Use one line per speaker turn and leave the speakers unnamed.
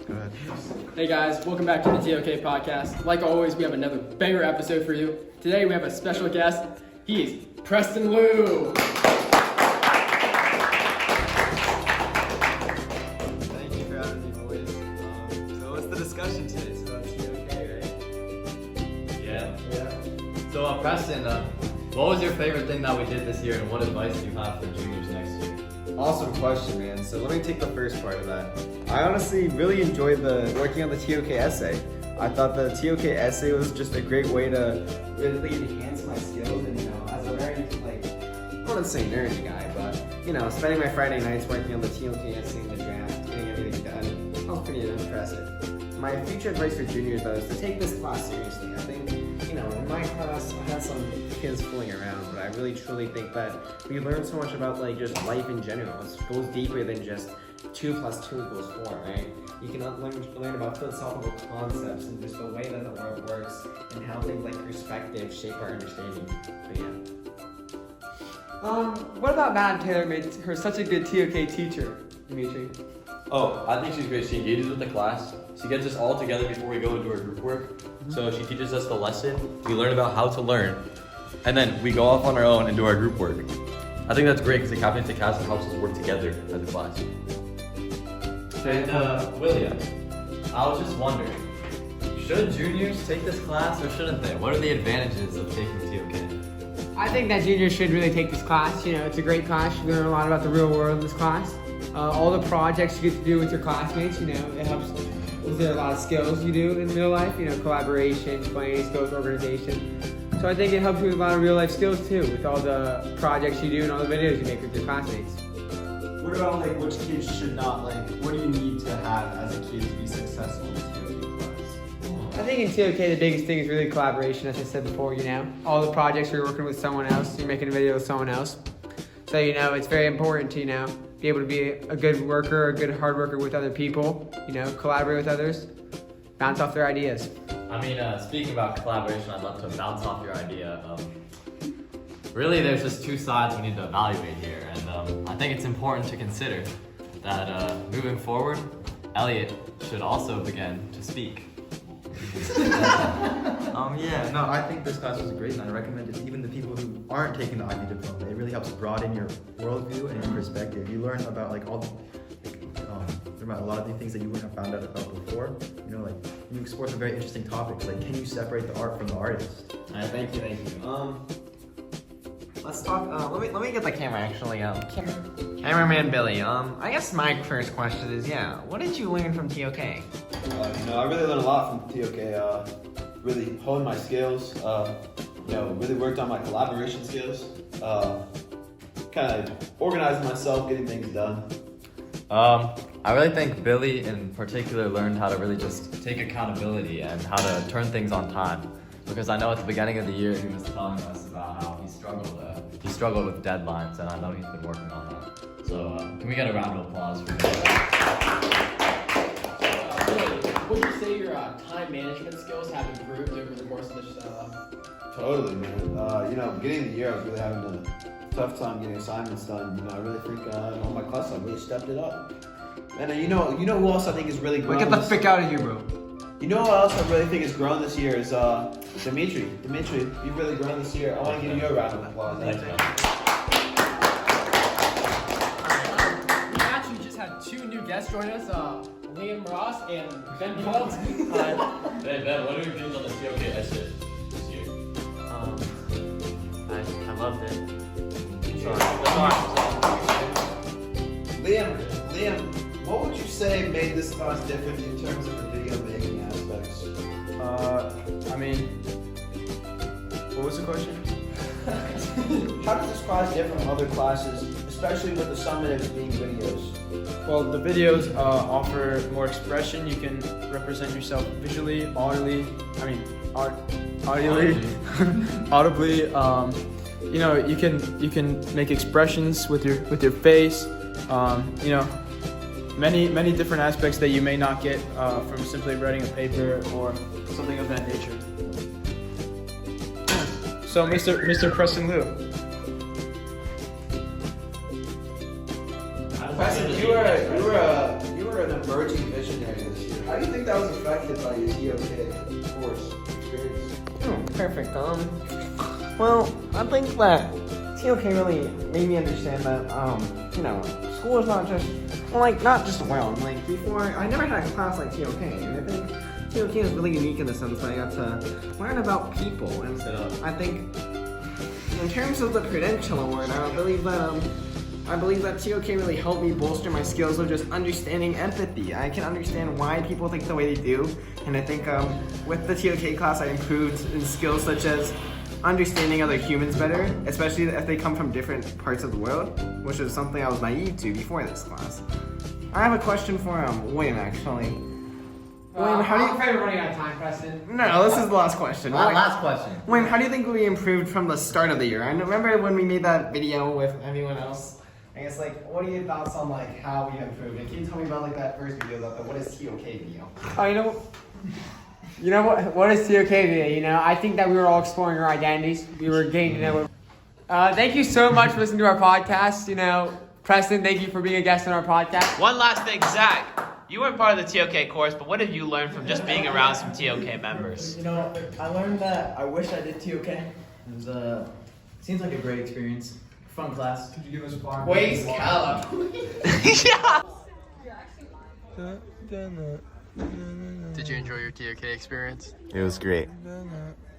Go ahead.
Hey guys, welcome back to the Tok Podcast. Like always, we have another banger episode for you. Today we have a special guest. He is Preston Liu.
Thank you for having me, boys. So what's the discussion today? It's about Tok, right?
Yeah. So Preston, what was your favorite thing that we did this year, and what advice do you have for juniors next year?
Awesome question, man. So let me take the first part of that. I honestly really enjoyed working on the TOK essay. I thought the TOK essay was just a great way to really enhance my skills, and as a very I wouldn't say nerdy guy, but spending my Friday nights working on the TOK essay and the draft, getting everything done, that was pretty impressive. My future advice for juniors though is to take this class seriously. I think in my class I had some kids fooling around, but I really truly think that we learn so much about just life in general. It goes deeper than just 2 + 2 = 4, right? You can learn about philosophical concepts and just the way that the world works and how things like perspective shape our understanding. But yeah.
What about Matt Taylor made her such a good TOK teacher, Demetri?
Oh, I think she's great. She engages with the class. She gets us all together before we go into our group work. So she teaches us the lesson. We learn about how to learn. And then we go off on our own and do our group work. I think that's great because it captains the class and helps us work together as a class. And William, I was just wondering, should juniors take this class or shouldn't they? What are the advantages of taking TOK?
I think that juniors should really take this class. It's a great class. You learn a lot about the real world in this class. All the projects you get to do with your classmates, it helps. There are a lot of skills you do in real life, collaboration, planning skills, organization. So I think it helps you with a lot of real life skills too, with all the projects you do and all the videos you make with your classmates.
What about which kids should not what do you need to have as a kid to be successful in the TOK class?
I think in TOK the biggest thing is really collaboration, as I said before, all the projects where you're working with someone else, you're making a video with someone else. So it's very important to be able to be a good worker, a good hard worker with other people, collaborate with others, bounce off their ideas.
I mean, speaking about collaboration, I'd love to bounce off your idea. Really, there's just 2 sides we need to evaluate here, and I think it's important to consider that moving forward, Elliot should also begin to speak.
I think this class was great, and I recommend it to even the people who aren't taking the IB diploma. It really helps broaden your worldview and your perspective. You learn about learn about a lot of the things that you wouldn't have found out about before. You explore some very interesting topics, like can you separate the art from the artist?
All right, thank you. Let's talk. Let me get the camera actually. Cameraman Billy. I guess my first question is, what did you learn from TOK?
I really learned a lot from TOK. Really honed my skills. Really worked on my collaboration skills. Kind of organizing myself, getting things done.
I really think Billy in particular learned how to really just take accountability and how to turn things on time. Because I know at the beginning of the year he was telling us about how he struggled with deadlines, and I know he's been working on that. So can we get a round of applause for that?
Would you say your time management skills have improved over the course of this?
Totally, man. Beginning of the year, I was really having a tough time getting assignments done. I really think all my classes, I really stepped it up. And you know who else I think is really grown?
Get the frick out of here, bro.
You know what else I really think has grown this year is Demetri. Demetri, you've really grown this year. I want to give you a round of applause.
Thanks, man.
We actually just had 2 new guests join us, Liam Ross and Ben Pelt.
Hey Ben, what are your views on the TOK essay this year?
I loved it.
Liam, what would you say made this class different in terms of the video making aspects?
What was the question?
How does this class differ from other classes, especially with the summatives being videos?
Well, the videos offer more expression. You can represent yourself visually, audibly. You can make expressions with your face. Many different aspects that you may not get from simply writing a paper or something of that nature. So, Mr. Preston Liu.
Preston, you were an emerging visionary this year.
how do you think that was affected by your TOK course experience?
Perfect. Well, I think that TOK really made me understand that, school is not just, not just around. Like, before, I never had a class like TOK, and I think TOK is really unique in the sense that I got to learn about people, and I think, in terms of the credential award, I believe that TOK really helped me bolster my skills of just understanding empathy. I can understand why people think the way they do, and I think with the TOK class I improved in skills such as understanding other humans better, especially if they come from different parts of the world, which is something I was naive to before this class. I have a question for William, actually. William, how do you...
I'm afraid we're running out of time, Preston.
No, this is the last question.
Last question.
William, how do you think we improved from the start of the year? I remember when we made that video with everyone else. I guess, what are your thoughts on, how we improved? And can you tell me about, that first video, the What is TOK video?
Oh, you know what? What is TOK video? I think that we were all exploring our identities. We were getting to know. Thank you so much for listening to our podcast. Preston, thank you for being a guest on our podcast.
One last thing, Zach. You weren't part of the TOK course, but what have you learned from just being around some TOK members?
I learned that I wish I did TOK. It was seems like a great experience. Fun class.
Could you give us 5
Waste Callum.
Yeah.
Did you enjoy your TOK experience?
It was great.